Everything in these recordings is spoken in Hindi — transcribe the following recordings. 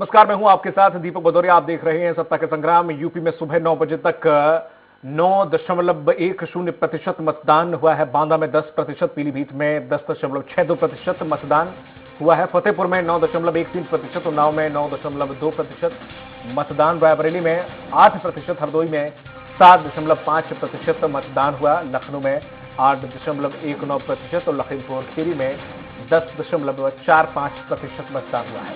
नमस्कार, मैं हूं आपके साथ दीपक भदौरिया। आप देख रहे हैं सत्ता के संग्राम। यूपी में सुबह 9 बजे तक 9.10% मतदान हुआ है। बांदा में 10%, पीलीभीत में 10.62% मतदान हुआ है। फतेहपुर में 9.13%, उन्नाव में 9.2% मतदान, रायबरेली में 8%, हरदोई में 7.5% मतदान हुआ, लखनऊ में 8.19% और लखीमपुर खीरी में 10.45% मतदान हुआ है।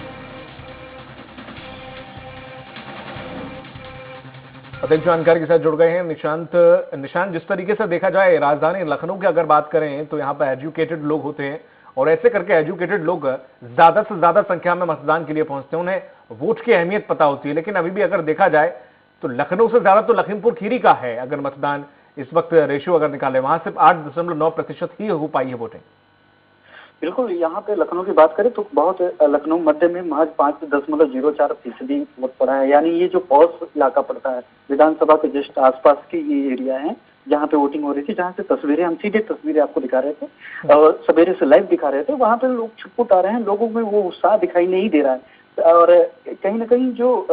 अधिक जानकारी के साथ जुड़ गए हैं निशांत, जिस तरीके से देखा जाए राजधानी लखनऊ की अगर बात करें तो यहाँ पर एजुकेटेड लोग होते हैं और ऐसे करके एजुकेटेड लोग ज्यादा से ज्यादा संख्या में मतदान के लिए पहुंचते हैं, उन्हें वोट की अहमियत पता होती है। लेकिन अभी भी अगर देखा जाए तो लखनऊ से ज्यादा तो लखीमपुर खीरी का है। अगर मतदान इस वक्त रेशियो अगर निकाले, वहां सिर्फ 8.9% ही हो पाई है वोटिंग। बिल्कुल, यहाँ पे लखनऊ की बात करें तो बहुत लखनऊ मध्य में महज 5.04% वोट पड़ा है। यानी ये जो पॉश इलाका पड़ता है, विधानसभा के जस्ट आसपास की ये एरिया है जहाँ पे वोटिंग हो रही थी, जहाँ से तस्वीरें हम सीधे तस्वीरें आपको दिखा रहे थे और सवेरे से लाइव दिखा रहे थे। वहाँ पे लोग छुटपुट आ रहे हैं, लोगों में वो उत्साह दिखाई नहीं दे रहा है। और कहीं ना कहीं जो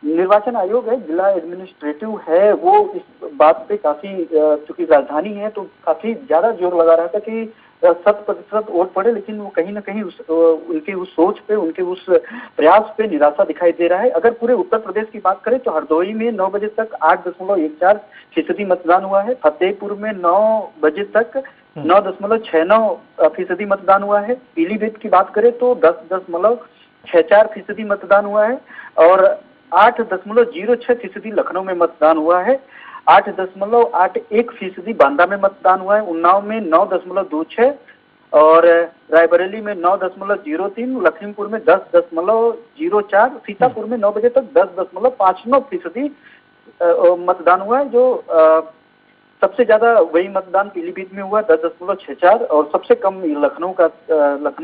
निर्वाचन आयोग है, जिला एडमिनिस्ट्रेटिव है, वो इस बात पे काफी, चूंकि राजधानी है तो काफी ज्यादा जोर लगा रहा था कि 100% वोट पड़े। लेकिन वो कहीं ना कहीं उनकी उस सोच पे, उनके उस प्रयास पे निराशा दिखाई दे रहा है। अगर पूरे उत्तर प्रदेश की बात करें तो हरदोई में 9 बजे तक 8.14% मतदान हुआ है। फतेहपुर में 9 बजे तक 9.69% मतदान हुआ है। पीलीभीत की बात करें तो 10.64% मतदान हुआ है और 8.06% लखनऊ में मतदान हुआ है। 8.81% बांदा में मतदान हुआ है। उन्नाव में 9.26 और रायबरेली में 9.03, लखीमपुर में 10.04, सीतापुर में 9 बजे तक 10.59% मतदान हुआ है। जो सबसे ज्यादा वही मतदान पीलीभीत में हुआ 10.64 और सबसे कम लखनऊ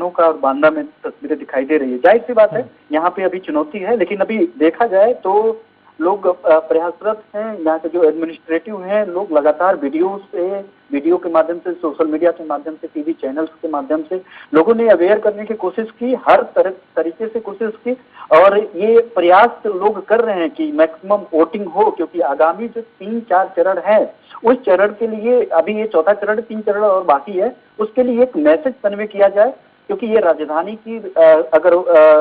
का और बांदा में तस्वीरें दिखाई दे रही है। जाहिर सी बात है, यहाँ पे अभी चुनौती है, लेकिन अभी देखा जाए तो लोग प्रयासरत हैं। यहाँ के जो एडमिनिस्ट्रेटिव हैं, लोग लगातार वीडियो के माध्यम से, सोशल मीडिया के माध्यम से, टीवी चैनल्स के माध्यम से लोगों ने अवेयर करने की कोशिश की, हर तरीके से कोशिश की और ये प्रयास लोग कर रहे हैं कि मैक्सिमम वोटिंग हो, क्योंकि आगामी जो 3-4 चरण है, उस चरण के लिए, अभी ये चौथा चरण, 3 चरण और बाकी है, उसके लिए एक मैसेज कन्वे किया जाए। क्योंकि ये राजधानी की अगर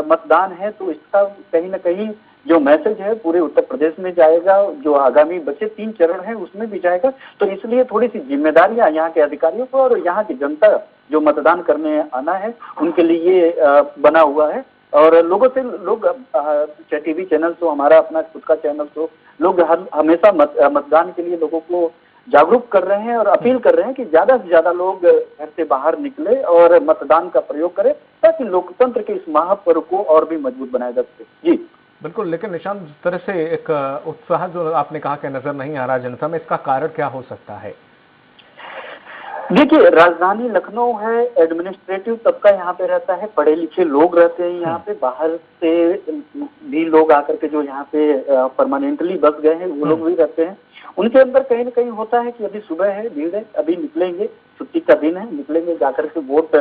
मतदान है तो इसका कहीं ना कहीं जो मैसेज है पूरे उत्तर प्रदेश में जाएगा, जो आगामी बचे 3 चरण है उसमें भी जाएगा। तो इसलिए थोड़ी सी जिम्मेदारियां यहाँ के अधिकारियों को और यहाँ की जनता जो मतदान करने आना है उनके लिए बना हुआ है। और लोगों से, लोग चाहे टीवी चैनल हो, हमारा अपना खुद का चैनल हो, लोग हमेशा मतदान के लिए लोगों को जागरूक कर रहे हैं और अपील कर रहे हैं कि ज्यादा से ज्यादा लोग घर से बाहर निकले और मतदान का प्रयोग करें, ताकि लोकतंत्र के इस महापर्व को और भी मजबूत बनाया जा सके। जी बिल्कुल, लेकिन निशांत, जिस तरह से एक उत्साह जो आपने कहा कि नजर नहीं आ रहा जनता में, इसका कारण क्या हो सकता है? देखिए, राजधानी लखनऊ है, एडमिनिस्ट्रेटिव तबका यहाँ पे रहता है, पढ़े लिखे लोग रहते हैं यहाँ पे, बाहर से भी लोग आकर के जो यहाँ पे परमानेंटली बस गए हैं वो लोग भी रहते हैं। उनके अंदर कहीं ना कहीं होता है कि अभी सुबह है, भीड़ है, अभी निकलेंगे, छुट्टी का दिन है, निकलेंगे, जाकर के वोट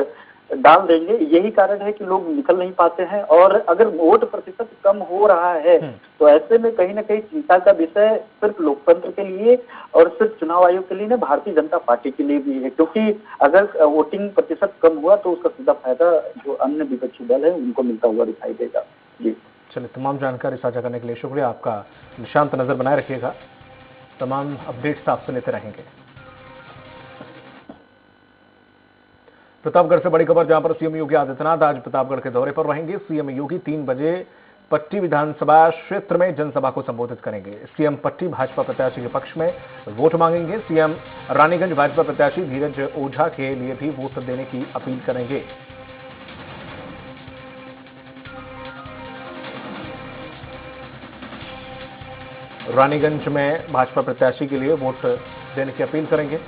डाल देंगे। यही कारण है कि लोग निकल नहीं पाते हैं। और अगर वोट प्रतिशत कम हो रहा है तो ऐसे में कहीं ना कहीं चिंता का विषय सिर्फ लोकतंत्र के लिए और सिर्फ चुनाव आयोग के लिए नहीं, भारतीय जनता पार्टी के लिए भी है। क्योंकि अगर वोटिंग प्रतिशत कम हुआ तो उसका सीधा फायदा जो अन्य विपक्षी दल है उनको मिलता हुआ दिखाई देगा। जी चलिए, तमाम जानकारी साझा करने के लिए शुक्रिया आपका। निशांत, नजर बनाए रखिएगा, तमाम अपडेट्स आपसे लेते रहेंगे। प्रतापगढ़ से बड़ी खबर, जहां पर सीएम योगी आदित्यनाथ आज प्रतापगढ़ के दौरे पर रहेंगे। सीएम योगी 3 बजे पट्टी विधानसभा क्षेत्र में जनसभा को संबोधित करेंगे। सीएम पट्टी भाजपा प्रत्याशी के पक्ष में वोट मांगेंगे। सीएम रानीगंज भाजपा प्रत्याशी धीरज ओझा के लिए भी वोट देने की अपील करेंगे। रानीगंज में भाजपा प्रत्याशी के लिए वोट देने की अपील करेंगे।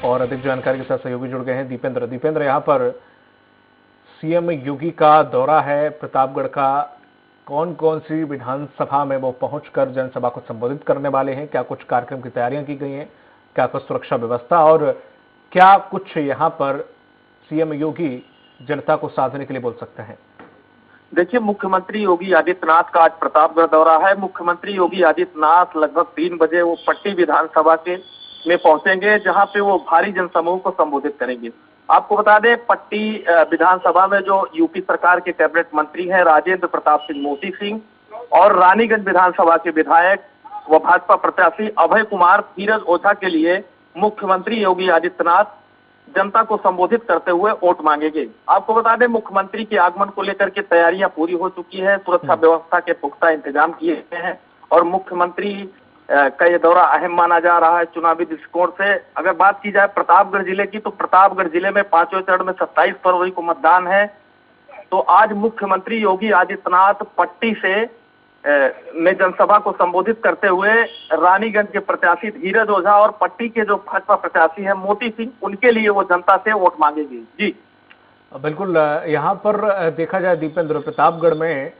और अधिक जानकारी के साथ सहयोगी जुड़ गए हैं दीपेंद्र, यहां पर सीएम योगी का दौरा है प्रतापगढ़ का, कौन कौन सी विधानसभा में वो पहुंचकर जनसभा को संबोधित करने वाले हैं? क्या कुछ कार्यक्रम की तैयारियां की गई हैं? क्या कुछ सुरक्षा व्यवस्था और क्या कुछ यहां पर सीएम योगी जनता को साधने के लिए बोल सकते हैं? देखिए, मुख्यमंत्री योगी आदित्यनाथ का आज प्रतापगढ़ दौरा है। मुख्यमंत्री योगी आदित्यनाथ लगभग 3 बजे वो पट्टी विधानसभा के में पहुंचेंगे, जहां पे वो भारी जनसमूह को संबोधित करेंगे। आपको बता दें, पट्टी विधानसभा में जो यूपी सरकार के कैबिनेट मंत्री हैं राजेंद्र प्रताप सिंह मोती सिंह और रानीगंज विधानसभा के विधायक व भाजपा प्रत्याशी अभय कुमार धीरज ओझा के लिए मुख्यमंत्री योगी आदित्यनाथ जनता को संबोधित करते हुए वोट मांगेंगे। आपको बता दें, मुख्यमंत्री के आगमन को लेकर के तैयारियां पूरी हो चुकी है। सुरक्षा व्यवस्था के पुख्ता इंतजाम किए गए हैं और मुख्यमंत्री का ये दौरा अहम माना जा रहा है चुनावी दृष्टिकोण से। अगर बात की जाए प्रतापगढ़ जिले की, तो प्रतापगढ़ जिले में 5वें चरण में 27 फरवरी को मतदान है। तो आज मुख्यमंत्री योगी आदित्यनाथ पट्टी से में जनसभा को संबोधित करते हुए रानीगंज के प्रत्याशी धीरज ओझा और पट्टी के जो भाजपा प्रत्याशी हैं मोती सिंह, उनके लिए वो जनता से वोट मांगेंगे। जी बिल्कुल। यहाँ पर देखा जाए दीपेंद्र, प्रतापगढ़ में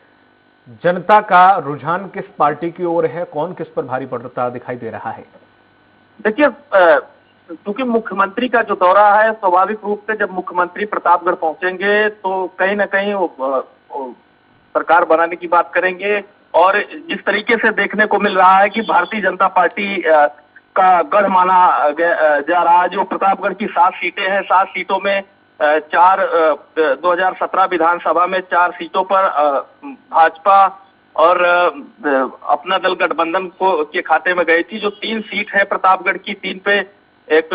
जनता का रुझान किस पार्टी की ओर है, कौन किस पर भारी पड़ता दिखाई दे रहा है? देखिए, क्योंकि मुख्यमंत्री का जो दौरा है, स्वाभाविक रूप से जब मुख्यमंत्री प्रतापगढ़ पहुंचेंगे तो कहीं ना कहीं वो सरकार बनाने की बात करेंगे। और जिस तरीके से देखने को मिल रहा है कि भारतीय जनता पार्टी का गढ़ माना जा रहा है, जो प्रतापगढ़ की 7 सीटें हैं, 7 सीटों में 2017 विधानसभा में 4 सीटों पर भाजपा और अपना दल गठबंधन के खाते में गई थी। जो 3 सीट है प्रतापगढ़ की, 3 पे एक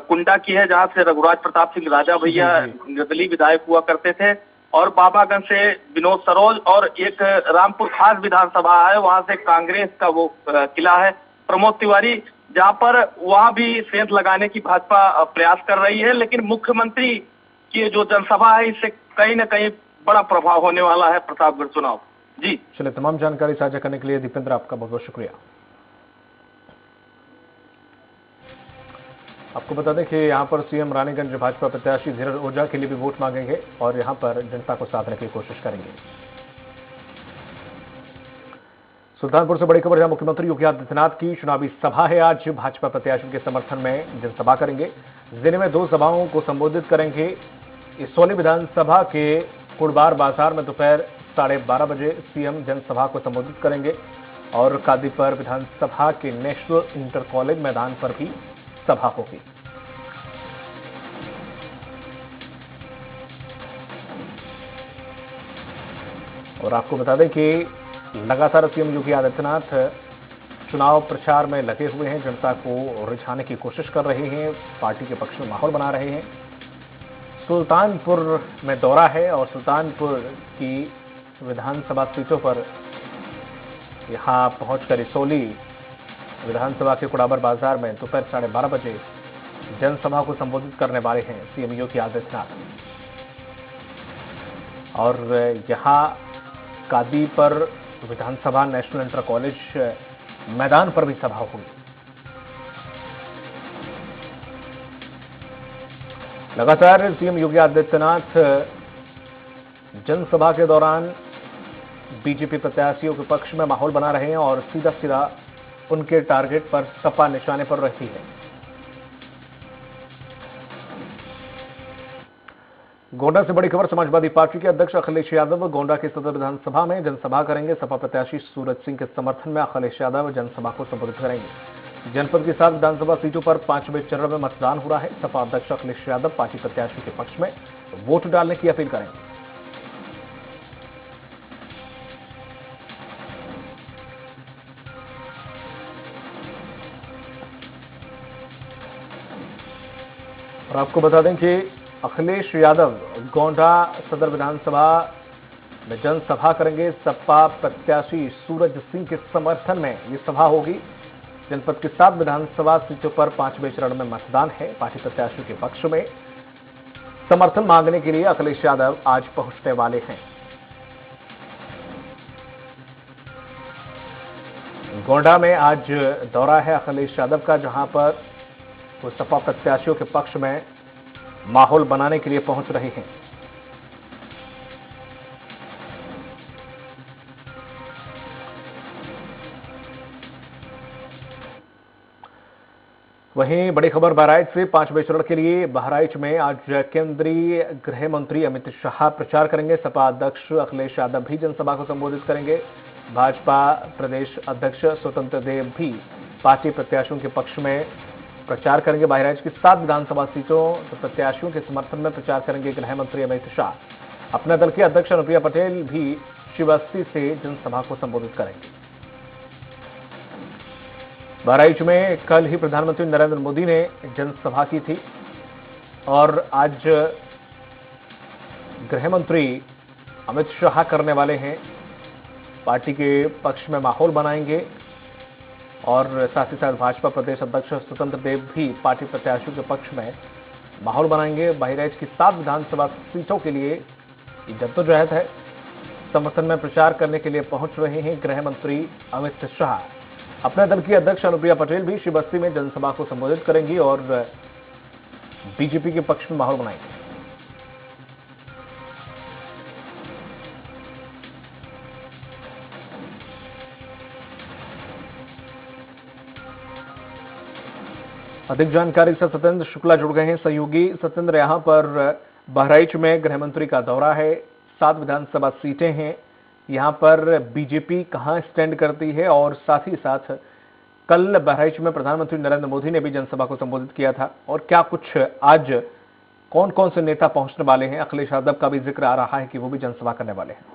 कुंडा की है, जहां से रघुराज प्रताप सिंह राजा भैया निर्दलीय विधायक हुआ करते थे, और बाबागंज से विनोद सरोज, और एक रामपुर खास विधानसभा है, वहां से कांग्रेस का वो किला है प्रमोद तिवारी, जहां पर वहां भी सेंध लगाने की भाजपा प्रयास कर रही है। लेकिन मुख्यमंत्री की जो जनसभा है, इससे कहीं ना कहीं बड़ा प्रभाव होने वाला है प्रतापगढ़ चुनाव। जी चलिए, तमाम जानकारी साझा करने के लिए दीपेंद्र आपका बहुत बहुत शुक्रिया। आपको बता दें कि यहां पर सीएम रानीगंज भाजपा प्रत्याशी धीरज ओझा के लिए भी वोट मांगेंगे और यहां पर जनता को साधने की कोशिश करेंगे। सुल्तानपुर से बड़ी खबर, जहां मुख्यमंत्री योगी आदित्यनाथ की चुनावी सभा है। आज भाजपा प्रत्याशियों के समर्थन में जनसभा करेंगे। जिले में 2 सभाओं को संबोधित करेंगे। इसौली विधानसभा के कुड़बार बाजार में दोपहर 12:30 बजे सीएम जनसभा को संबोधित करेंगे और कादीपर विधानसभा के नेशनल इंटर कॉलेज मैदान पर भी सभा होगी। और आपको बता दें कि लगातार सीएम योगी आदित्यनाथ चुनाव प्रचार में लगे हुए हैं, जनता को रिझाने की कोशिश कर रहे हैं, पार्टी के पक्ष में माहौल बना रहे हैं। सुल्तानपुर में दौरा है और सुल्तानपुर की विधानसभा सीटों पर यहां पहुंचकर इसौली विधानसभा के कुड़ाबर बाजार में दोपहर 12:30 बजे जनसभा को संबोधित करने वाले हैं सीएम योगी आदित्यनाथ। और यहां कादीपर विधानसभा नेशनल इंटर कॉलेज मैदान पर भी सभा होगी। लगातार सीएम योगी आदित्यनाथ जनसभा के दौरान बीजेपी प्रत्याशियों के पक्ष में माहौल बना रहे हैं और सीधा सीधा उनके टारगेट पर सपा निशाने पर रहती है। गोंडा से बड़ी खबर, समाजवादी पार्टी के अध्यक्ष अखिलेश यादव गोंडा की सदर विधानसभा में जनसभा करेंगे। सपा प्रत्याशी सूरज सिंह के समर्थन में अखिलेश यादव जनसभा को संबोधित करेंगे। जनपद की 7 विधानसभा सीटों पर 5वें चरण में मतदान हो रहा है। सपा अध्यक्ष अखिलेश यादव पार्टी प्रत्याशी के पक्ष में वोट डालने की अपील करेंगे। और आपको बता दें कि अखिलेश यादव गोंडा सदर विधानसभा में जनसभा करेंगे। सपा प्रत्याशी सूरज सिंह के समर्थन में यह सभा होगी। जनपद की 7 विधानसभा सीटों पर 5वें चरण में मतदान है। पार्टी प्रत्याशियों के पक्ष में समर्थन मांगने के लिए अखिलेश यादव आज पहुंचने वाले हैं। गोंडा में आज दौरा है अखिलेश यादव का, जहां पर वो सपा प्रत्याशियों के पक्ष में माहौल बनाने के लिए पहुंच रहे हैं। वहीं बड़ी खबर बहराइच से 5 बजे चरण के लिए बहराइच में आज केंद्रीय गृह मंत्री अमित शाह प्रचार करेंगे। सपा अध्यक्ष अखिलेश यादव भी जनसभा को संबोधित करेंगे। भाजपा प्रदेश अध्यक्ष स्वतंत्र देव भी पार्टी प्रत्याशियों के पक्ष में प्रचार करेंगे। बहराइच की 7 विधानसभा सीटों के प्रत्याशियों के समर्थन में प्रचार करेंगे गृह मंत्री अमित शाह। अपने दल की अध्यक्ष अनुप्रिया पटेल भी श्रीबस्ती से जनसभा को संबोधित करेंगे। बहराइच में कल ही प्रधानमंत्री नरेंद्र मोदी ने जनसभा की थी और आज गृह मंत्री अमित शाह करने वाले हैं। पार्टी के पक्ष में माहौल बनाएंगे और साथ ही साथ भाजपा प्रदेश अध्यक्ष स्वतंत्र देव भी पार्टी प्रत्याशियों के पक्ष में माहौल बनाएंगे। बहराइच की 7 विधानसभा सीटों के लिए जद्दोजहद है। समर्थन में प्रचार करने के लिए पहुंच रहे हैं गृह मंत्री अमित शाह। अपने दल की अध्यक्ष अनुप्रिया पटेल भी श्रीबस्ती में जनसभा को संबोधित करेंगी और बीजेपी के पक्ष में माहौल बनाएंगे। अधिक जानकारी से सत्येंद्र शुक्ला जुड़ गए हैं सहयोगी। सत्येंद्र, यहां पर बहराइच में गृह मंत्री का दौरा है, 7 विधानसभा सीटें हैं, यहां पर बीजेपी कहां स्टैंड करती है और साथ ही साथ कल बहराइच में प्रधानमंत्री नरेंद्र मोदी ने भी जनसभा को संबोधित किया था और क्या कुछ आज कौन कौन से नेता पहुंचने वाले हैं? अखिलेश यादव का भी जिक्र आ रहा है कि वो भी जनसभा करने वाले हैं।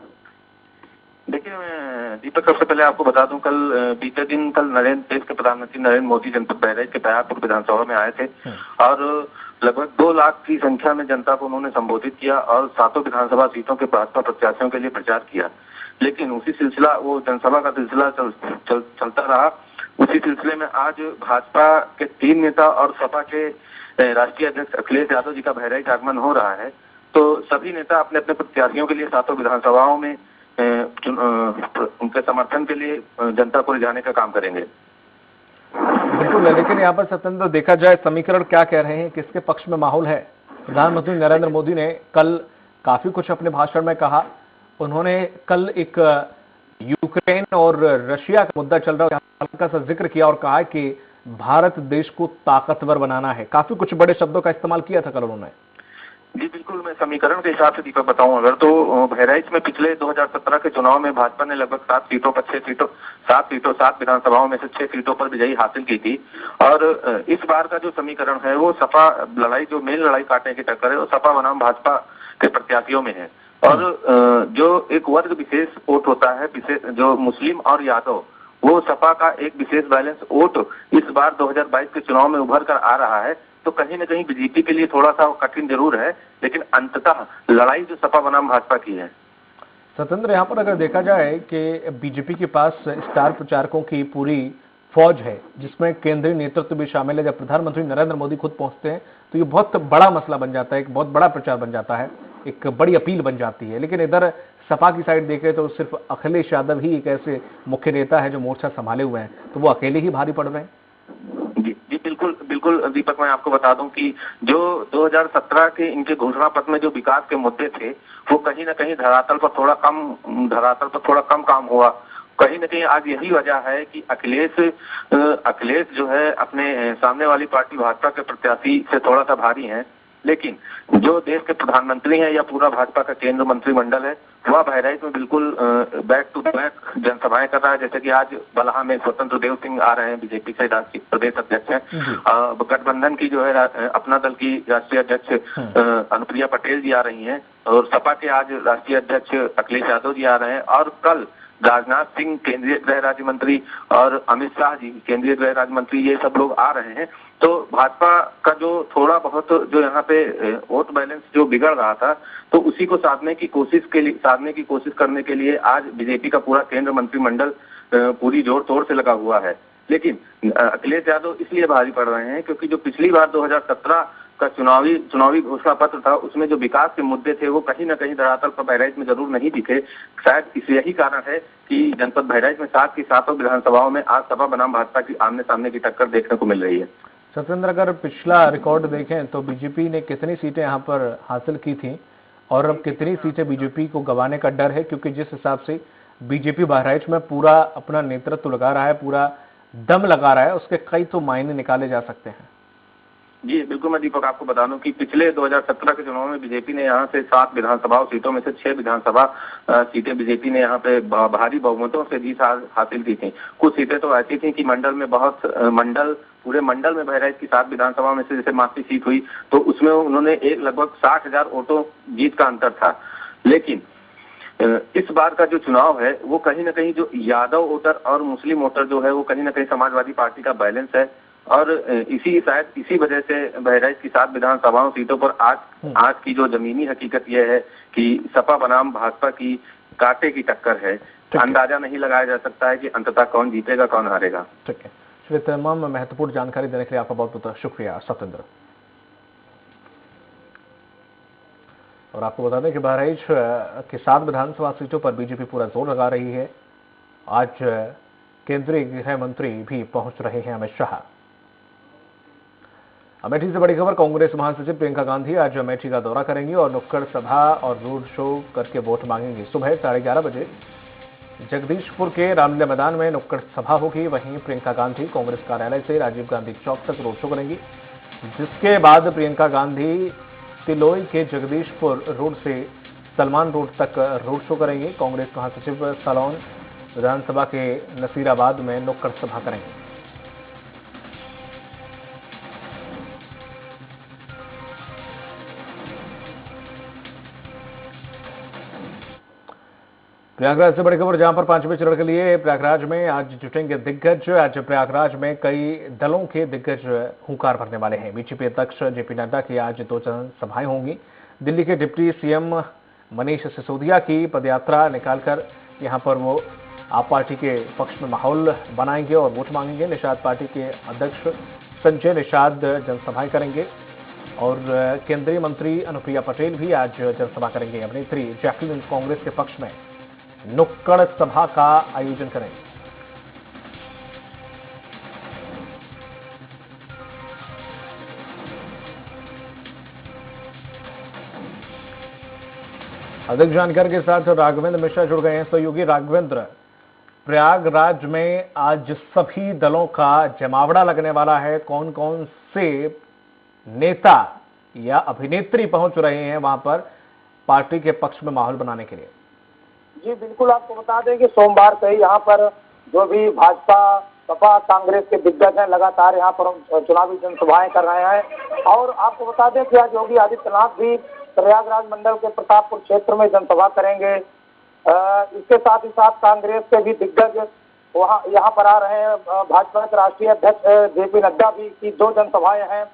देखिए, मैं दीपक सबसे पहले आपको बता दूं, कल बीते दिन देश के प्रधानमंत्री नरेंद्र मोदी जनपद बहराइच के बयारपुर विधानसभा में आए थे और लगभग 2 लाख की संख्या में जनता को उन्होंने संबोधित किया और 7 विधानसभा सीटों के भाजपा प्रत्याशियों के लिए प्रचार किया। लेकिन उसी सिलसिला, वो जनसभा का सिलसिला चलता रहा। उसी सिलसिले में आज भाजपा के 3 नेता और सपा के राष्ट्रीय अध्यक्ष अखिलेश यादव जी का बहराइच आगमन हो रहा है। तो सभी नेता अपने अपने प्रत्याशियों के लिए 7 विधानसभाओं में उनके समर्थन के लिए जनता को रिझाने का काम करेंगे। बिल्कुल, लेकिन यहाँ पर सत्येंद्र देखा जाए समीकरण क्या कह रहे हैं, किसके पक्ष में माहौल है? प्रधानमंत्री नरेंद्र मोदी ने कल काफी कुछ अपने भाषण में कहा। उन्होंने कल एक यूक्रेन और रशिया का मुद्दा चल रहा है, हल्का सा जिक्र किया और कहा कि भारत देश को ताकतवर बनाना है। काफी कुछ बड़े शब्दों का इस्तेमाल किया था कल उन्होंने। जी बिल्कुल, मैं समीकरण के हिसाब से दीपक बताऊं अगर, तो बहराइच में पिछले 2017 के चुनाव में भाजपा ने लगभग 7 विधानसभाओं में से 6 सीटों पर विजयी हासिल की थी। और इस बार का जो समीकरण है वो सपा लड़ाई, जो मेन लड़ाई काटने की टक्कर है, वो सपा बनाम भाजपा के प्रत्याशियों में है। और जो एक वर्ग विशेष वोट होता है, जो मुस्लिम और यादव, वो सपा का एक विशेष बैलेंस वोट इस बार 2022 के चुनाव में उभर कर आ रहा है। तो कहीं न कहीं बीजेपी के लिए थोड़ा सा कठिन जरूर है, लेकिन अंततः लड़ाई जो सपा बनाम भाजपा की है। सत्येंद्र, यहाँ पर अगर देखा जाए कि बीजेपी के पास स्टार प्रचारकों की पूरी फौज है, जिसमें केंद्रीय नेतृत्व भी शामिल है। जब प्रधानमंत्री नरेंद्र मोदी खुद पहुंचते हैं तो ये बहुत बड़ा मसला बन जाता है, एक बहुत बड़ा प्रचार बन जाता है, एक बड़ी अपील बन जाती है। लेकिन इधर सपा की साइड देखें तो सिर्फ अखिलेश यादव ही एक ऐसे मुख्य नेता है जो मोर्चा संभाले हुए हैं, तो वो अकेले ही भारी पड़ रहे हैं। जी बिल्कुल दीपक, मैं आपको बता दूं कि जो 2017 के इनके घोषणा पत्र में जो विकास के मुद्दे थे, वो कहीं न कहीं धरातल पर थोड़ा कम काम हुआ। कहीं न कहीं आज यही वजह है कि अखिलेश जो है अपने सामने वाली पार्टी भाजपा के प्रत्याशी से थोड़ा सा भारी हैं। लेकिन जो देश के प्रधानमंत्री हैं या पूरा भाजपा का केंद्र मंत्रिमंडल है, वह बहराइच में बिल्कुल बैक टू बैक जनसभाएं कर रहा है। जैसे कि आज बलहा में स्वतंत्र देव सिंह आ रहे हैं, बीजेपी से राष्ट्रीय प्रदेश अध्यक्ष हैं। गठबंधन की जो है अपना दल की राष्ट्रीय अध्यक्ष अनुप्रिया पटेल जी आ रही हैं और सपा के आज राष्ट्रीय अध्यक्ष अखिलेश यादव जी आ रहे हैं। और कल राजनाथ सिंह केंद्रीय गृह राज्य मंत्री और अमित शाह जी केंद्रीय गृह राज्य मंत्री, ये सब लोग आ रहे हैं। तो भाजपा का जो थोड़ा बहुत जो यहाँ पे वोट बैलेंस जो बिगड़ रहा था, तो उसी को साधने की कोशिश करने के लिए आज बीजेपी का पूरा केंद्र मंत्रिमंडल पूरी जोर तोड़ से लगा हुआ है। लेकिन अखिलेश यादव इसलिए भारी पड़ रहे हैं क्योंकि जो पिछली बार 2017 का चुनावी घोषणा पत्र था, उसमें जो विकास के मुद्दे थे वो कहीं न कहीं धरातल पर बहराइच में जरूर नहीं दिखे। शायद यही कारण है कि जनपद बहराइच में 7 की 7 विधानसभाओं में आज सपा बनाम भाजपा की आमने सामने की टक्कर देखने को मिल रही है। सत्येंद्र, अगर पिछला रिकॉर्ड देखें तो बीजेपी ने कितनी सीटें यहाँ पर हासिल की थी और अब कितनी सीटें बीजेपी को गंवाने का डर है? क्योंकि जिस हिसाब से बीजेपी बहराइच में पूरा अपना नेतृत्व लगा रहा है, पूरा दम लगा रहा है, उसके कई तो मायने निकाले जा सकते हैं। जी बिल्कुल, मैं दीपक आपको बता दूं कि पिछले 2017 के चुनाव में बीजेपी ने यहाँ से 7 विधानसभा सीटों में से 6 विधानसभा सीटें बीजेपी ने यहाँ पे भारी बहुमतों से जीत हासिल की थी। कुछ सीटें तो ऐसी थी कि पूरे मंडल में बहराइच की 7 विधानसभा में से जैसे मासी सीट हुई तो उसमें उन्होंने एक लगभग 60,000 वोटों जीत का अंतर था। लेकिन इस बार का जो चुनाव है वो कहीं ना कहीं जो यादव वोटर और मुस्लिम वोटर जो है वो कहीं ना कहीं समाजवादी पार्टी का बैलेंस है और इसी वजह से बहराइच की 7 विधानसभाओं सीटों पर आज की जो जमीनी हकीकत यह है कि सपा बनाम भाजपा की कांटे की टक्कर है। अंदाजा नहीं लगाया जा सकता है कि अंततः कौन जीतेगा कौन हारेगा। ठीक है, चलिए तमाम महत्वपूर्ण जानकारी देने के लिए आपका बहुत बहुत शुक्रिया सत्येंद्र। और आपको बता दें कि बहराइच की 7 विधानसभा सीटों पर बीजेपी पूरा जोर लगा रही है। आज केंद्रीय गृह मंत्री भी पहुंच रहे हैं अमित शाह। अमेठी से बड़ी खबर, कांग्रेस महासचिव प्रियंका गांधी आज अमेठी का दौरा करेंगी और नुक्कड़ सभा और रोड शो करके वोट मांगेंगी। सुबह 11:30 बजे जगदीशपुर के रामलीला मैदान में नुक्कड़ सभा होगी। वहीं प्रियंका गांधी कांग्रेस कार्यालय से राजीव गांधी चौक तक रोड शो करेंगी, जिसके बाद प्रियंका गांधी तिलोई के जगदीशपुर रोड से सलमान रोड तक रोड शो करेंगे। कांग्रेस महासचिव सलौन विधानसभा के नसीराबाद में नुक्कड़ सभा करेंगे। प्रयागराज से बड़ी खबर, जहां पर 5वें चरण के लिए प्रयागराज में आज जुटेंगे दिग्गज। आज प्रयागराज में कई दलों के दिग्गज हुंकार भरने वाले हैं। बीजेपी अध्यक्ष जेपी नड्डा की आज 2 जनसभाएं होंगी। दिल्ली के डिप्टी सीएम मनीष सिसोदिया की पदयात्रा निकालकर यहां पर वो आप पार्टी के पक्ष में माहौल बनाएंगे और वोट मांगेंगे। निषाद पार्टी के अध्यक्ष संजय निषाद जनसभाएं करेंगे और केंद्रीय मंत्री अनुप्रिया पटेल भी आज जनसभा करेंगे। अभिनेत्री जैकलीन कांग्रेस के पक्ष में नुक्कड़ सभा का आयोजन करेंगे। अधिक जानकारी के साथ राघवेंद्र मिश्रा जुड़ गए हैं। सहयोगी राघवेंद्र, प्रयागराज में आज सभी दलों का जमावड़ा लगने वाला है। कौन कौन से नेता या अभिनेत्री पहुंच रहे हैं वहां पर पार्टी के पक्ष में माहौल बनाने के लिए? जी बिल्कुल, आपको बता दें कि सोमवार से ही यहाँ पर जो भी भाजपा सपा कांग्रेस के दिग्गज हैं लगातार यहाँ पर चुनावी जनसभाएं कर रहे हैं। और आपको बता दें कि आज योगी आदित्यनाथ भी प्रयागराज मंडल के प्रतापपुर क्षेत्र में जनसभा करेंगे। इसके साथ ही साथ कांग्रेस के भी दिग्गज वहाँ यहाँ पर आ रहे हैं। भाजपा के राष्ट्रीय अध्यक्ष जेपी नड्डा भी की 2 जनसभाएं हैं।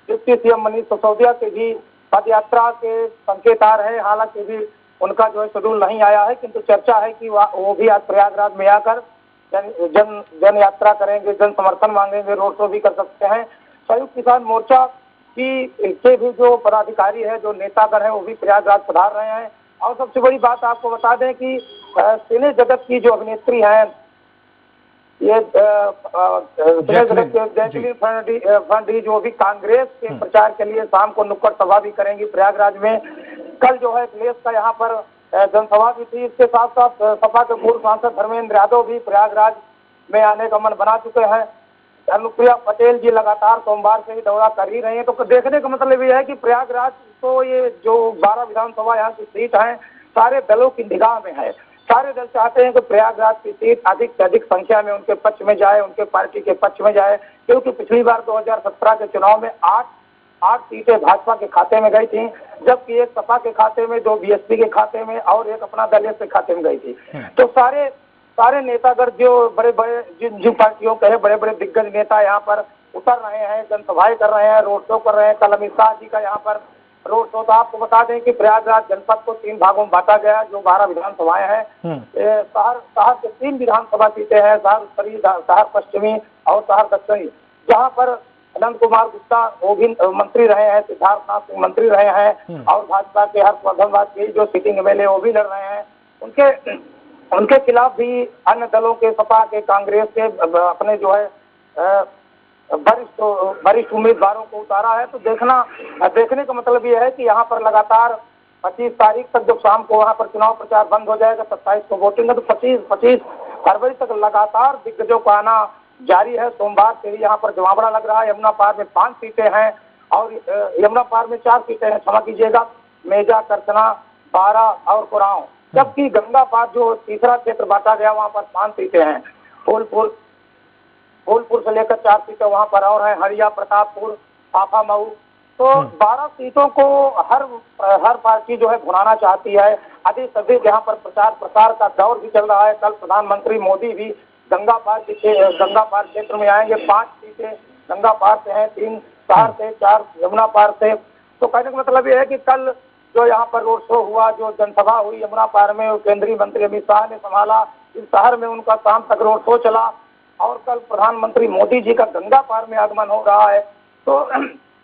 डिप्टी सीएम मनीष सिसोदिया के भी पद यात्रा के संकेत आ रहे हैं। हालांकि भी उनका जो है शेड्यूल नहीं आया है, किंतु चर्चा है कि वो भी आज प्रयागराज में आकर जन यात्रा करेंगे, जन समर्थन मांगेंगे, रोड शो भी कर सकते हैं। संयुक्त किसान मोर्चा के भी जो पदाधिकारी है, जो नेतागण है, वो भी प्रयागराज पधार रहे हैं। और सबसे बड़ी बात आपको बता दें कि सिने जगत की जो अभिनेत्री हैं, ये जैकलीन फर्नांडीज जो भी कांग्रेस के प्रचार के लिए शाम को नुक्कड़ सभा भी करेंगी प्रयागराज में। कल जो है अखिलेश का यहाँ पर जनसभा भी थी। इसके साथ साथ सपा के पूर्व सांसद धर्मेंद्र यादव भी प्रयागराज में आने का मन बना चुके हैं। अनुप्रिया पटेल जी लगातार सोमवार से ही दौरा कर ही रही हैं। तो देखने का मतलब ये है कि प्रयागराज तो ये जो 12 विधानसभा यहाँ की सीट है सारे दलों की निगाह में है। सारे दल चाहते हैं कि प्रयागराज की सीट अधिक से अधिक संख्या में उनके पक्ष में जाए, उनके पार्टी के पक्ष में जाए, क्योंकि पिछली बार 2017 के चुनाव में 8 सीटें भाजपा के खाते में गई थी, जबकि एक सपा के खाते में, 2 बीएसपी के खाते में और एक अपना दल के खाते में गई थी। तो सारे नेतागण जो बड़े-बड़े जिन पार्टियों के हैं, बड़े-बड़े दिग्गज नेता यहाँ पर उतर रहे हैं, जनसभाएं कर रहे हैं, रोड शो कर रहे हैं। कल अमित शाह जी का यहाँ पर रोड शो था। आपको बता दें कि प्रयागराज जनपद को 3 भागों में बांटा गया, जो 12 विधानसभाएं हैं। शहर के 3 विधानसभा सीटें हैं, शहर उत्तरी, शहर पश्चिमी और शहर दक्षिणी, जहाँ पर अनंत कुमार गुप्ता वो भी मंत्री रहे हैं, सिद्धार्थनाथ सिंह मंत्री रहे हैं और भाजपा के हर्षवर्धन वाजपेयी जो सिटिंग एमएलए वो भी लड़ रहे हैं। उनके खिलाफ भी अन्य दलों के, सपा के, कांग्रेस के अपने जो है वरिष्ठ उम्मीदवारों को उतारा है। तो देखने का मतलब ये है कि यहाँ पर लगातार 25 तारीख तक जब शाम को वहाँ पर चुनाव प्रचार बंद हो जाएगा, 27 को वोटिंग है, तो 25 फरवरी तक लगातार दिग्गजों का आना जारी है। सोमवार से ही यहाँ पर जमावड़ा लग रहा है। यमुना पार में 5 सीटें हैं और यमुना पार में 4 सीटें हैं, क्षमा कीजिएगा, मेजा, करसना, बारा और कुराव। जबकि गंगा पार जो तीसरा क्षेत्र बांटा गया वहाँ पर 5 सीटें हैं। फूलपुर से लेकर 4 सीटें वहाँ पर और हैं, हरिया, प्रतापपुर, आफा, मऊ। तो 12 सीटों को हर पार्टी जो है भुनाना चाहती है। अधिक से अधिक यहाँ पर प्रचार प्रसार का दौर भी चल रहा है। कल प्रधानमंत्री मोदी भी गंगा पार क्षेत्र में आएंगे। 5 सीटें गंगा पार से हैं, 3 शहर से, 4 यमुना पार से। तो कहने का मतलब यह है कि कल जो यहाँ पर रोड शो हुआ, जो जनसभा हुई यमुना पार में, केंद्रीय मंत्री अमित शाह ने संभाला। इस शहर में उनका शाम तक रोड शो चला और कल प्रधानमंत्री मोदी जी का गंगा पार में आगमन हो रहा है। तो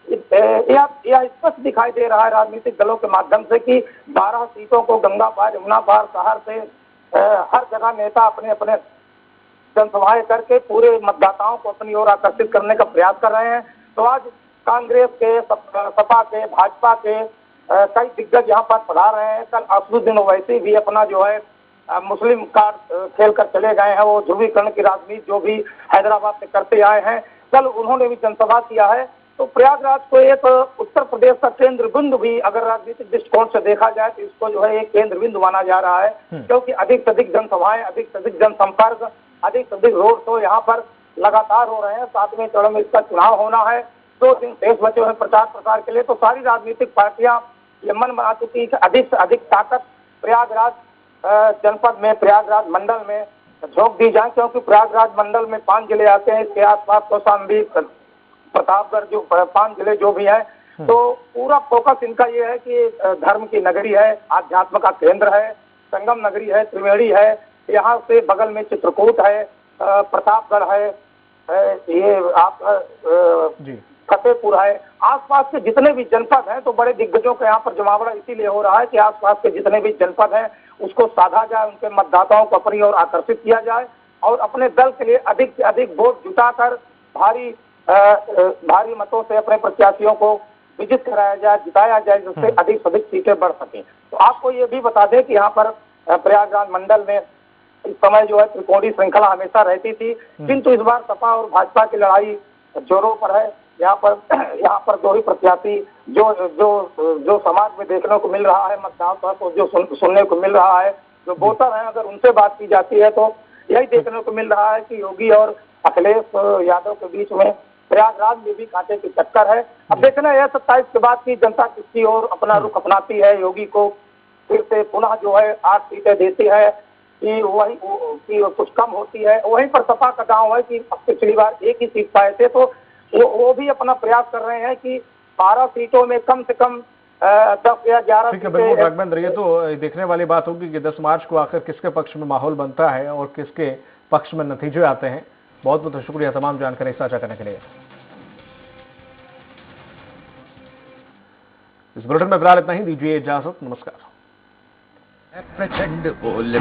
यह स्पष्ट दिखाई दे रहा है राजनीतिक दलों के माध्यम से कि 12 सीटों को गंगा पार, यमुना पार शहर से हर जगह नेता अपने अपने जनसभाएं करके पूरे मतदाताओं को अपनी ओर आकर्षित करने का प्रयास कर रहे हैं। तो आज कांग्रेस के, सपा के, भाजपा के कई दिग्गज यहाँ पर पधार रहे हैं। कल असदुद्दीन ओवैसी भी अपना जो है मुस्लिम कार्ड खेल कर चले गए हैं। वो ध्रुवीकरण की राजनीति जो भी हैदराबाद से करते आए हैं, कल उन्होंने भी जनसभा किया है। तो प्रयागराज को एक उत्तर प्रदेश का केंद्र बिंदु भी अगर राजनीतिक दृष्टिकोण से देखा जाए तो इसको जो है एक केंद्र बिंदु माना जा रहा है, क्योंकि अधिक से अधिक जनसभाएं, अधिक से अधिक जनसंपर्क, अधिक से अधिक रोड शो यहाँ पर लगातार हो रहे हैं। 7वें चरण में इसका चुनाव होना है। 2 दिन शेष बचे हुए प्रचार प्रसार के लिए। तो सारी राजनीतिक पार्टियां ये मन बना चुकी है कि अधिक से अधिक ताकत प्रयागराज जनपद में, प्रयागराज मंडल में झोंक दी जाए, क्योंकि प्रयागराज मंडल में 5 जिले आते हैं। इसके आसपास कौशाम्बी, प्रतापगढ़, जो 5 जिले जो भी हैं, तो पूरा फोकस इनका ये है कि धर्म की नगरी है, आध्यात्म का केंद्र है, संगम नगरी है, त्रिवेणी है, यहाँ से बगल में चित्रकूट है, प्रतापगढ़ है, ये आप फतेहपुर है। आसपास के जितने भी जनपद हैं, तो बड़े दिग्गजों का यहाँ पर जमावड़ा इसीलिए हो रहा है कि आसपास के जितने भी जनपद हैं उसको साधा जाए, उनके मतदाताओं को अपनी ओर आकर्षित किया जाए और अपने दल के लिए अधिक से अधिक वोट जुटाकर भारी मतों से अपने प्रत्याशियों को विजित कराया जाए, जिताया जाए, जिससे अधिक से अधिक सीटें बढ़ सकें। तो आपको ये भी बता दें कि यहाँ पर प्रयागराज मंडल में इस समय जो है त्रिकोणीय श्रृंखला हमेशा रहती थी, किंतु इस बार सपा और भाजपा की लड़ाई जोरों पर है। यहाँ पर 2 ही प्रत्याशी जो समाज में देखने को मिल रहा है, मतदाताओं को जो सुनने को मिल रहा है, जो वोटर हैं, अगर उनसे बात की जाती है तो यही देखने को मिल रहा है कि योगी और अखिलेश यादव के बीच में प्रयागराज में भी कांटे की टक्कर है। अब देखना है 27 के बाद की जनता किसकी ओर अपना रुख अपनाती है। योगी को फिर से पुनः जो है 8 सीटें देती है कि वही कि कुछ कम होती है। वहीं पर सपा का दांव है कि पिछली बार 1 ही सीट पाए थे, तो वो भी अपना प्रयास कर रहे हैं कि 12 सीटों में कम से कम 10 या 11 ठीक है। बिल्कुल राघवेंद्र, ये तो देखने वाली बात होगी कि 10 मार्च को आखिर किसके पक्ष में माहौल बनता है और किसके पक्ष में नतीजे आते हैं। बहुत बहुत शुक्रिया तमाम जानकारी साझा करने के लिए। इस बुलेटिन में फिलहाल इतना ही। दीजिए इजाजत, नमस्कार। प्रचंड बोल